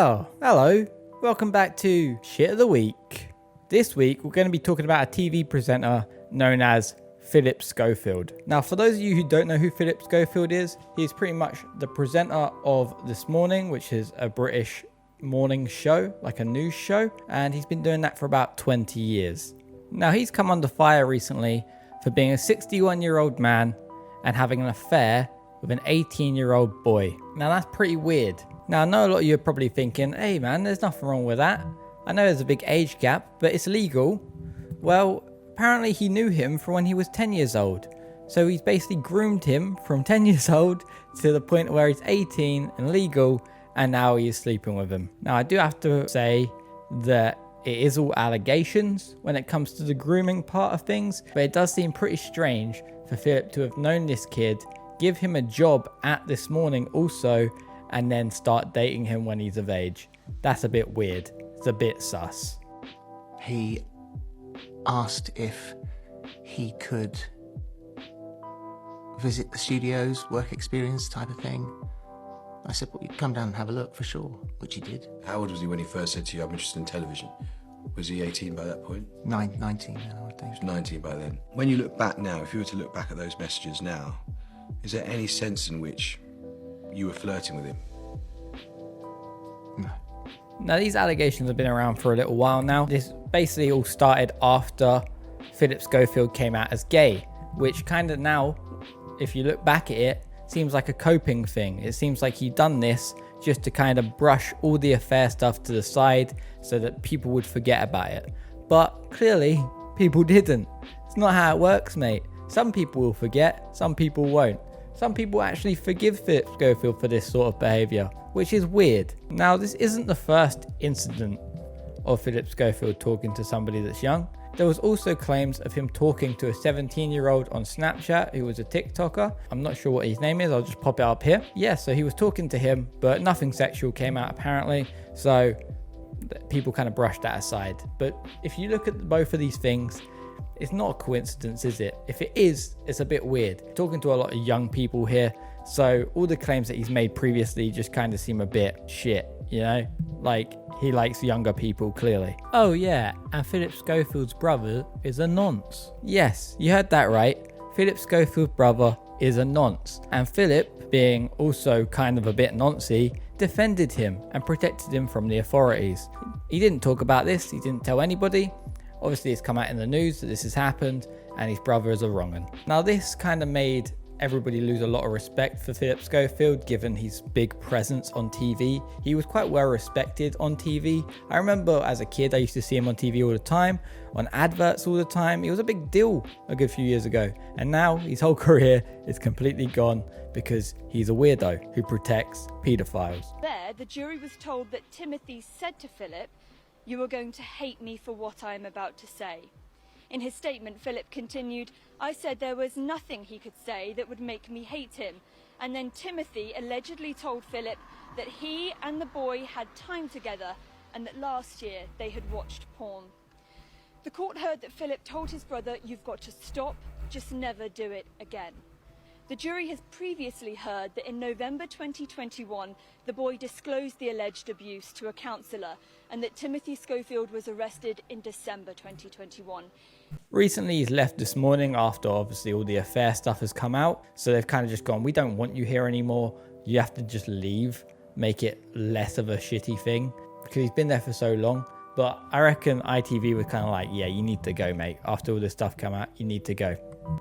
Oh, hello. Welcome back to Shit of the Week. This week, we're going to be talking about a TV presenter known as Phillip Schofield. Now, for those of you who don't know who Phillip Schofield is, he's pretty much the presenter of This Morning, which is a British morning show, like a news show, and he's been doing that for about 20 years. Now, he's come under fire recently for being a 61-year-old man and having an affair with an 18-year-old boy. Now, that's pretty weird. Now, I know a lot of you are probably thinking, hey man, there's nothing wrong with that. I know there's a big age gap, but it's legal. Well, apparently he knew him from when he was 10 years old. So he's basically groomed him from 10 years old to the point where he's 18 and legal, and now he is sleeping with him. Now, I do have to say that it is all allegations when it comes to the grooming part of things, but it does seem pretty strange for Phillip to have known this kid, give him a job at This Morning also, and then start dating him when he's of age. That's a bit weird. It's a bit sus. He asked if he could visit the studios, work experience type of thing. I said, well, you'd come down and have a look for sure, which he did. How old was he when he first said to you, I'm interested in television? Was he 18 by that point? 19 now, I think. He was 19 by then. When you look back now, if you were to look back at those messages now, is there any sense in which you were flirting with him? No. Now, these allegations have been around for a little while now. This basically all started after Phillip Schofield came out as gay, which kind of now, if you look back at it, seems like a coping thing. It seems like he'd done this just to kind of brush all the affair stuff to the side so that people would forget about it. But clearly, people didn't. It's not how it works, mate. Some people will forget, some people won't. Some people actually forgive Phillip Schofield for this sort of behaviour, which is weird. Now, this isn't the first incident of Phillip Schofield talking to somebody that's young. There was also claims of him talking to a 17-year-old on Snapchat who was a TikToker. I'm not sure what his name is, I'll just pop it up here. Yeah, so he was talking to him, but nothing sexual came out apparently, so people kind of brushed that aside. But if you look at both of these things, it's not a coincidence, is it? If it is, it's a bit weird. Talking to a lot of young people here, so all the claims that he's made previously just kind of seem a bit shit, you know? Like, he likes younger people, clearly. Oh yeah, and Phillip Schofield's brother is a nonce. Yes, you heard that right. Phillip Schofield's brother is a nonce. And Phillip, being also kind of a bit noncy, defended him and protected him from the authorities. He didn't talk about this, he didn't tell anybody. Obviously, it's come out in the news that this has happened and his brother is a wrong'un. Now, this kind of made everybody lose a lot of respect for Phillip Schofield, given his big presence on TV. He was quite well respected on TV. I remember as a kid, I used to see him on TV all the time, on adverts all the time. He was a big deal a good few years ago. And now his whole career is completely gone because he's a weirdo who protects paedophiles. There, the jury was told that Timothy said to Phillip, "You are going to hate me for what I am about to say." In his statement, Phillip continued, "I said there was nothing he could say that would make me hate him." And then Timothy allegedly told Phillip that he and the boy had time together and that last year they had watched porn. The court heard that Phillip told his brother, "You've got to stop, just never do it again." The jury has previously heard that in November 2021, the boy disclosed the alleged abuse to a counsellor and that Timothy Schofield was arrested in December 2021. Recently, he's left This Morning after obviously all the affair stuff has come out. So they've kind of just gone, we don't want you here anymore. You have to just leave, make it less of a shitty thing because he's been there for so long. But I reckon ITV was kind of like, yeah, you need to go, mate. After all this stuff come out, you need to go.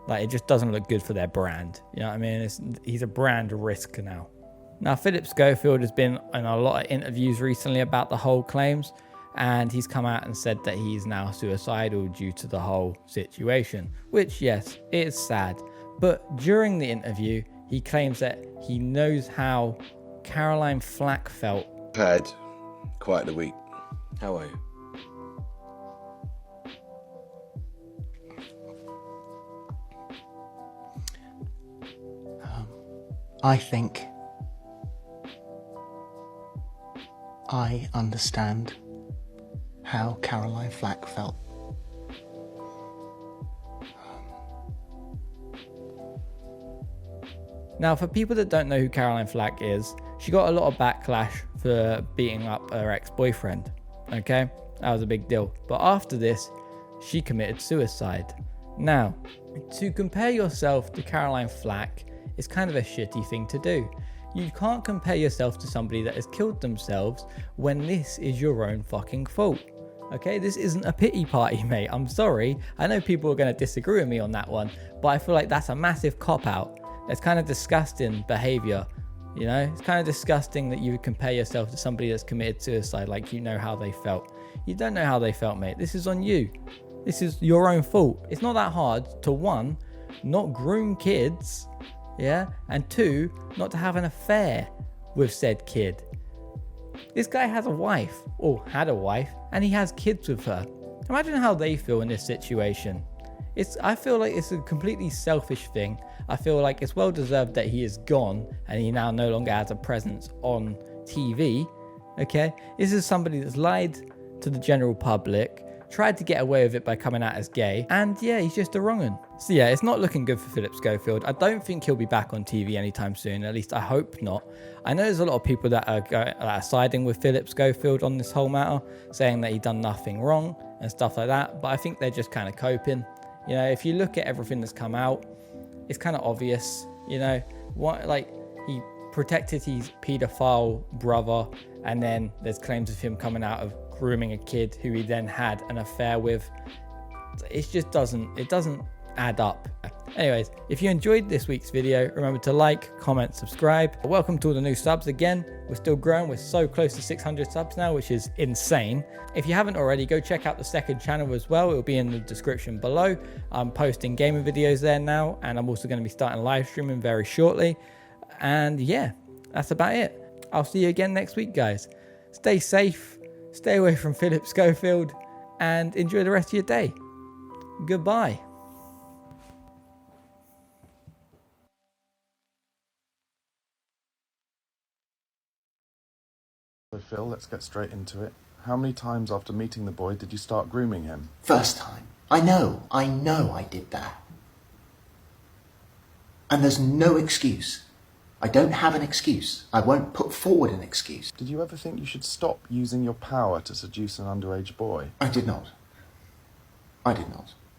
Like, it just doesn't look good for their brand. You know what I mean? He's a brand risk now. Now, Phillip Schofield has been in a lot of interviews recently about the whole claims, and he's come out and said that he's now suicidal due to the whole situation, which, yes, it is sad. But during the interview, he claims that he knows how Caroline Flack felt. Had quite the week. How are you? I think I understand how Caroline Flack felt. Now, for people that don't know who Caroline Flack is, she got a lot of backlash for beating up her ex-boyfriend. Okay, that was a big deal. But after this, she committed suicide. Now, to compare yourself to Caroline Flack is kind of a shitty thing to do. You can't compare yourself to somebody that has killed themselves when this is your own fucking fault. Okay, this isn't a pity party, mate. I'm sorry. I know people are going to disagree with me on that one, but I feel like that's a massive cop-out. It's kind of disgusting behavior. You know, it's kind of disgusting that you would compare yourself to somebody that's committed suicide like you know how they felt. You don't know how they felt, mate. This is on you. This is your own fault. It's not that hard to, one, not groom kids, yeah, and two, not to have an affair with said kid. This guy has a wife, or had a wife, and he has kids with her. Imagine how they feel in this situation. I feel like it's a completely selfish thing. I feel like it's well deserved that he is gone and he now no longer has a presence on TV. Okay, this is somebody that's lied to the general public, tried to get away with it by coming out as gay, and yeah, he's just a wrong'un. So yeah, it's not looking good for Phillip Schofield. I don't think he'll be back on TV anytime soon, at least I hope not. I know there's a lot of people that are siding with Phillip Schofield on this whole matter, saying that he done nothing wrong and stuff like that, but I think they're just kind of coping. You know, if you look at everything that's come out, it's kind of obvious, you know, what, like, he protected his paedophile brother, and then there's claims of him coming out of grooming a kid who he then had an affair with. It just doesn't add up. Anyways, if you enjoyed this week's video, remember to like, comment, subscribe. Welcome to all the new subs again. We're still growing. We're so close to 600 subs now, which is insane. If you haven't already, go check out the second channel as well. It'll be in the description below. I'm posting gaming videos there now, and I'm also going to be starting live streaming very shortly. And yeah, that's about it. I'll see you again next week, guys. Stay safe, stay away from Phillip Schofield, and enjoy the rest of your day. Goodbye. So Phil, let's get straight into it. How many times after meeting the boy did you start grooming him? First time. I know I did that. And there's no excuse. I don't have an excuse. I won't put forward an excuse. Did you ever think you should stop using your power to seduce an underage boy? I did not. I did not.